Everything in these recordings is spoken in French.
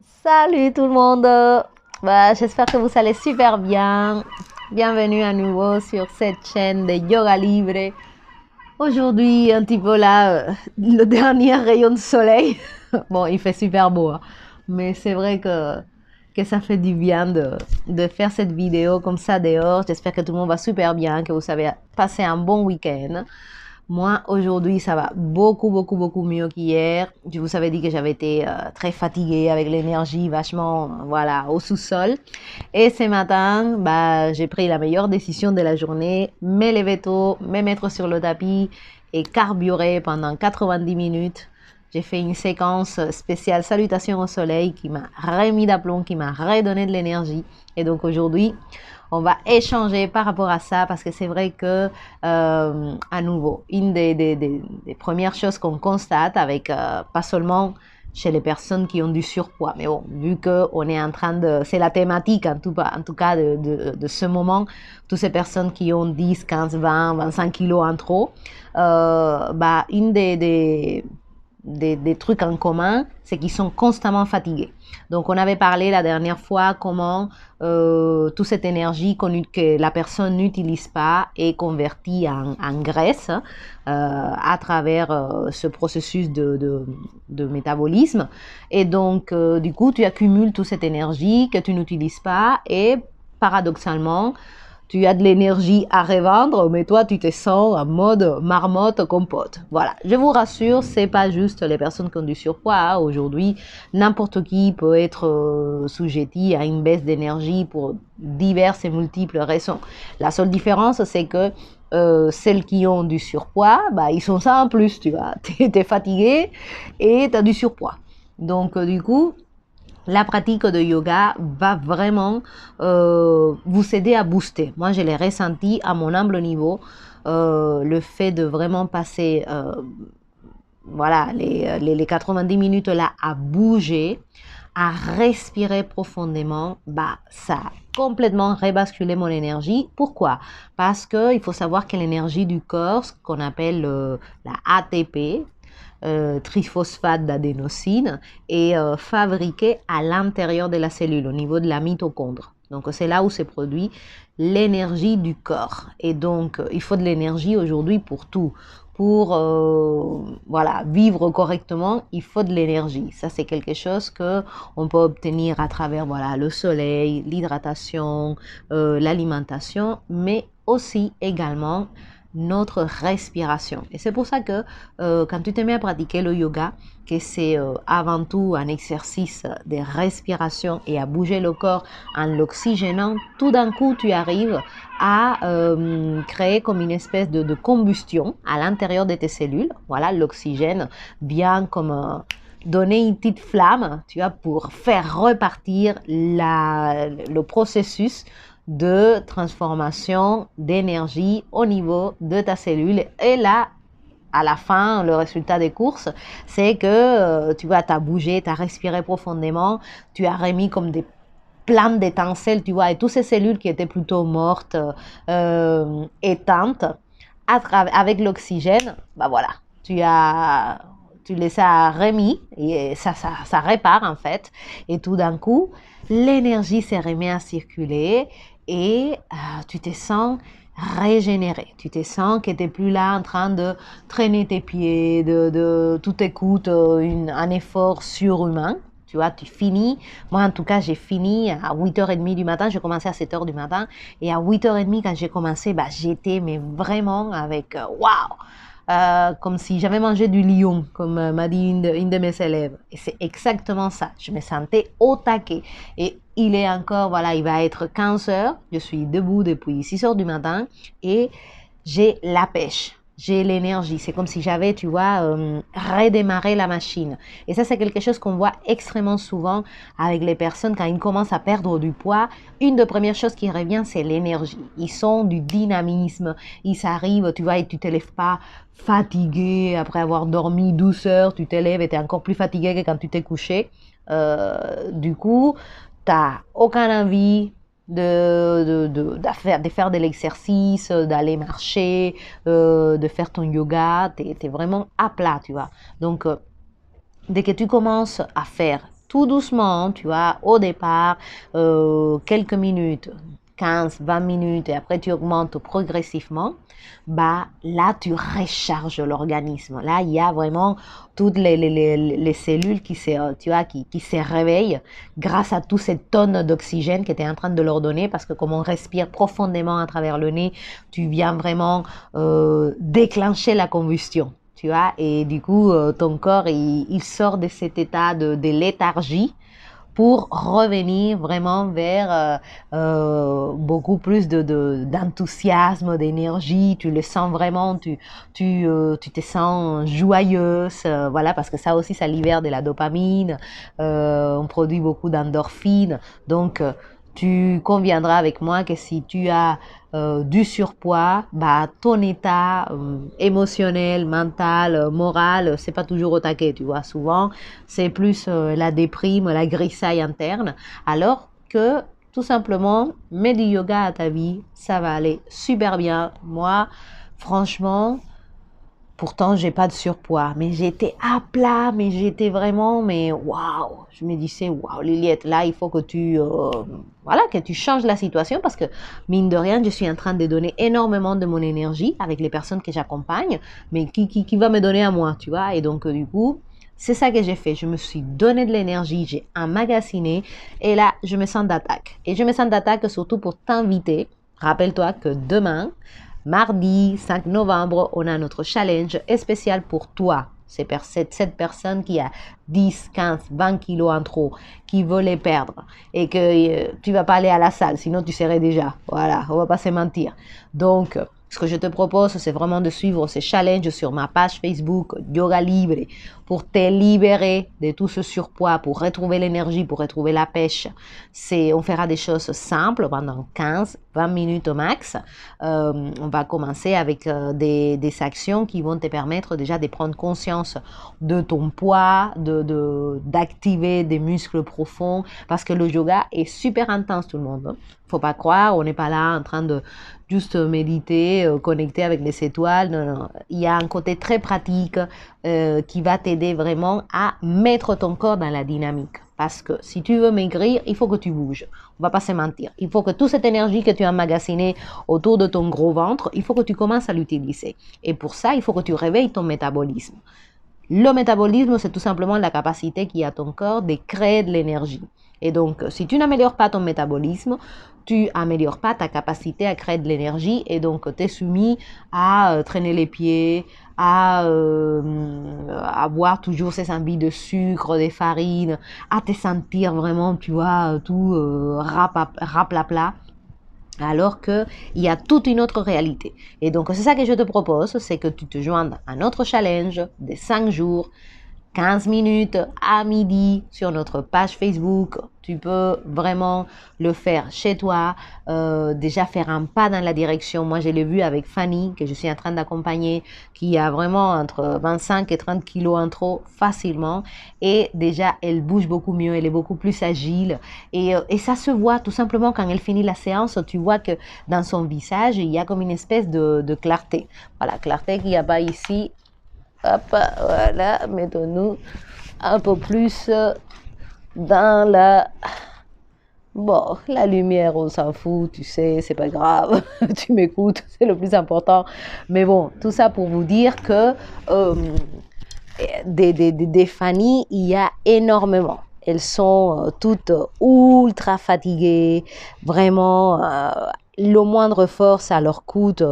Salut tout le monde. J'espère que vous allez super bien. Bienvenue à nouveau sur cette chaîne de Yoga Libre. Aujourd'hui, un petit peu là, le dernier rayon de soleil. Bon, il fait super beau, hein. Mais c'est vrai que ça fait du bien de faire cette vidéo comme ça dehors. J'espère que tout le monde va super bien, que vous avez passé un bon week-end. Moi, aujourd'hui, ça va beaucoup mieux qu'hier. Je vous avais dit que j'avais été très fatiguée avec l'énergie vachement, voilà, au sous-sol. Et ce matin, j'ai pris la meilleure décision de la journée, me lever tôt, me mettre sur le tapis et carburer pendant 90 minutes. J'ai fait une séquence spéciale Salutations au soleil qui m'a remis d'aplomb, qui m'a redonné de l'énergie. Et donc aujourd'hui, on va échanger par rapport à ça parce que c'est vrai que, à nouveau, une des premières choses qu'on constate avec, pas seulement chez les personnes qui ont du surpoids, mais bon, vu qu'on est en train de, c'est la thématique en tout cas de ce moment, toutes ces personnes qui ont 10, 15, 20, 25 kilos en trop, une des trucs en commun, c'est qu'ils sont constamment fatigués. Donc, on avait parlé la dernière fois comment toute cette énergie que la personne n'utilise pas est convertie en graisse à travers ce processus de métabolisme. Et donc, du coup, tu accumules toute cette énergie que tu n'utilises pas et paradoxalement, tu as de l'énergie à revendre, mais toi, tu te sens en mode marmotte compote. Voilà, je vous rassure, c'est pas juste les personnes qui ont du surpoids, hein. Aujourd'hui, n'importe qui peut être sujetti à une baisse d'énergie pour diverses et multiples raisons. La seule différence, c'est que celles qui ont du surpoids, ils sont ça en plus, tu vois. T'es fatigué et tu as du surpoids. Donc, du coup, la pratique de yoga va vraiment vous aider à booster. Moi, je l'ai ressenti à mon humble niveau, le fait de vraiment passer les 90 minutes là à bouger, à respirer profondément, ça a complètement rebasculé mon énergie. Pourquoi? Parce qu'il faut savoir que l'énergie du corps, ce qu'on appelle la ATP, triphosphate d'adénosine, est fabriqué à l'intérieur de la cellule, au niveau de la mitochondre. Donc, c'est là où se produit l'énergie du corps. Et donc, il faut de l'énergie aujourd'hui pour tout. Pour vivre correctement, il faut de l'énergie. Ça, c'est quelque chose qu'on peut obtenir à travers le soleil, l'hydratation, l'alimentation, mais aussi également notre respiration. Et c'est pour ça que quand tu te mets à pratiquer le yoga, que c'est avant tout un exercice de respiration et à bouger le corps en l'oxygénant, tout d'un coup tu arrives à créer comme une espèce de combustion à l'intérieur de tes cellules. Voilà, l'oxygène vient comme donner une petite flamme, tu vois, pour faire repartir le processus de transformation d'énergie au niveau de ta cellule. Et là, à la fin, le résultat des courses, c'est que tu vois, tu as bougé, tu as respiré profondément, tu as remis comme des plein d'étincelles, tu vois, et toutes ces cellules qui étaient plutôt mortes, éteintes, avec l'oxygène, tu les as remis et ça répare en fait. Et tout d'un coup, l'énergie se remet à circuler et tu te sens régénéré. Tu te sens que tu n'es plus là en train de traîner tes pieds, tout t'écoute un effort surhumain. Tu vois, tu finis. Moi, en tout cas, j'ai fini à 8h30 du matin. J'ai commencé à 7h du matin. Et à 8h30, quand j'ai commencé, j'étais mais vraiment avec waouh! Comme si j'avais mangé du lion, comme m'a dit une de mes élèves. Et c'est exactement ça. Je me sentais au taquet. Et il est encore, il va être 15h. Je suis debout depuis 6h du matin et j'ai la pêche. J'ai l'énergie. C'est comme si j'avais, tu vois, redémarré la machine. Et ça, c'est quelque chose qu'on voit extrêmement souvent avec les personnes quand ils commencent à perdre du poids. Une des premières choses qui revient, c'est l'énergie. Ils sont du dynamisme. Ils arrivent, tu vois, et tu te lèves pas fatigué après avoir dormi 12 heures. Tu te lèves et tu es encore plus fatigué que quand tu t'es couché. Du coup, tu n'as aucune envie de faire de l'exercice, d'aller marcher, de faire ton yoga, tu es vraiment à plat, tu vois. Donc, dès que tu commences à faire tout doucement, tu vois, au départ, quelques minutes, 15, 20 minutes, et après tu augmentes progressivement, bah là, tu recharges l'organisme. Là, il y a vraiment toutes les cellules tu vois, qui se réveillent grâce à toutes ces tonnes d'oxygène que tu es en train de leur donner, parce que comme on respire profondément à travers le nez, tu viens vraiment déclencher la combustion. Tu vois, et du coup, ton corps, il sort de cet état de léthargie pour revenir vraiment vers beaucoup plus d'enthousiasme, d'énergie. Tu le sens vraiment, tu te sens joyeuse, voilà, parce que ça aussi, ça libère de la dopamine, on produit beaucoup d'endorphines. Donc, tu conviendras avec moi que si tu as du surpoids, bah, ton état émotionnel, mental, moral, c'est pas toujours au taquet, tu vois. Souvent, c'est plus la déprime, la grisaille interne, alors que tout simplement, mets du yoga à ta vie, ça va aller super bien. Moi, franchement, pourtant, j'ai pas de surpoids, mais j'étais à plat, mais j'étais vraiment, mais waouh! Je me disais, waouh, Liliette, là, il faut que voilà, que tu changes la situation parce que, mine de rien, je suis en train de donner énormément de mon énergie avec les personnes que j'accompagne, mais qui va me donner à moi, tu vois? Et donc, du coup, c'est ça que j'ai fait. Je me suis donné de l'énergie, j'ai emmagasiné, et là, je me sens d'attaque. Et je me sens d'attaque surtout pour t'inviter. Rappelle-toi que demain, mardi 5 novembre, on a notre challenge spécial pour toi. C'est cette personne qui a 10, 15, 20 kilos en trop, qui veut les perdre et que tu vas pas aller à la salle, sinon tu serais déjà. Voilà, on va pas se mentir. Donc, ce que je te propose, c'est vraiment de suivre ces challenges sur ma page Facebook Yoga Libre pour te libérer de tout ce surpoids, pour retrouver l'énergie, pour retrouver la pêche. On fera des choses simples pendant 15, 20 minutes au max. On va commencer avec des actions qui vont te permettre déjà de prendre conscience de ton poids, d'activer des muscles profonds, parce que le yoga est super intense, tout le monde. Faut pas croire, on n'est pas là en train de juste méditer, connecter avec les étoiles. Non, non. Il y a un côté très pratique qui va t'aider vraiment à mettre ton corps dans la dynamique. Parce que si tu veux maigrir, il faut que tu bouges. On va pas se mentir. Il faut que toute cette énergie que tu as emmagasinée autour de ton gros ventre, il faut que tu commences à l'utiliser. Et pour ça, il faut que tu réveilles ton métabolisme. Le métabolisme, c'est tout simplement la capacité qu'a ton corps de créer de l'énergie. Et donc, si tu n'améliores pas ton métabolisme, tu n'améliores pas ta capacité à créer de l'énergie et donc tu es soumis à traîner les pieds, à avoir toujours ces envies de sucre, de farine, à te sentir vraiment, tu vois, tout rapla-pla. Alors qu'il y a toute une autre réalité. Et donc, c'est ça que je te propose, c'est que tu te joignes à notre challenge de 5 jours, 15 minutes à midi sur notre page Facebook. Tu peux vraiment le faire chez toi, déjà faire un pas dans la direction. Moi, je l'ai vu avec Fanny, que je suis en train d'accompagner, qui a vraiment entre 25 et 30 kilos en trop facilement. Et déjà, elle bouge beaucoup mieux, elle est beaucoup plus agile. Et ça se voit tout simplement quand elle finit la séance, tu vois que dans son visage, il y a comme une espèce de clarté. Voilà, clarté qu'il n'y a pas ici. Hop, voilà, mettons-nous un peu plus dans la... Bon, la lumière, on s'en fout, tu sais, c'est pas grave, tu m'écoutes, c'est le plus important. Mais bon, tout ça pour vous dire que des Fanny, il y a énormément. Elles sont toutes ultra fatiguées, vraiment, le moindre effort, ça leur coûte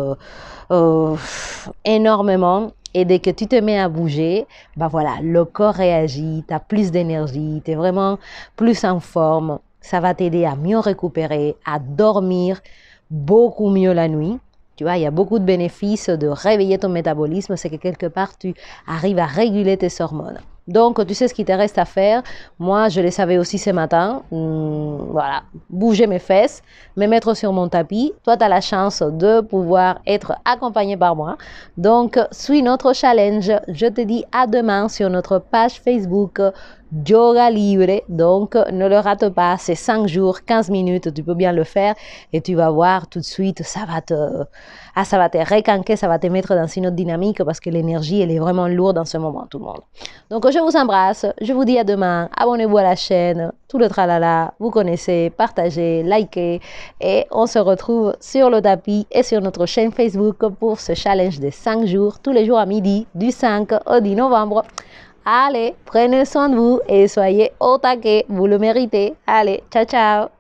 énormément. Et dès que tu te mets à bouger, bah voilà, le corps réagit, tu as plus d'énergie, tu es vraiment plus en forme. Ça va t'aider à mieux récupérer, à dormir beaucoup mieux la nuit. Tu vois, il y a beaucoup de bénéfices de réveiller ton métabolisme, c'est que quelque part, tu arrives à réguler tes hormones. Donc, tu sais ce qu'il te reste à faire. Moi, je le savais aussi ce matin. Voilà, bouger mes fesses, me mettre sur mon tapis. Toi, tu as la chance de pouvoir être accompagné par moi. Donc, suis notre challenge. Je te dis à demain sur notre page Facebook yoga libre. Donc, ne le rate pas, c'est 5 jours, 15 minutes, tu peux bien le faire et tu vas voir tout de suite, ça va te requinquer, ça va te mettre dans une autre dynamique parce que l'énergie, elle est vraiment lourde en ce moment, tout le monde. Donc, je vous embrasse, je vous dis à demain, abonnez-vous à la chaîne, tout le tralala, vous connaissez, partagez, likez et on se retrouve sur le tapis et sur notre chaîne Facebook pour ce challenge de 5 jours, tous les jours à midi, du 5 au 10 novembre. Allez, prenez soin de vous et soyez au taquet, vous le méritez. Allez, ciao ciao.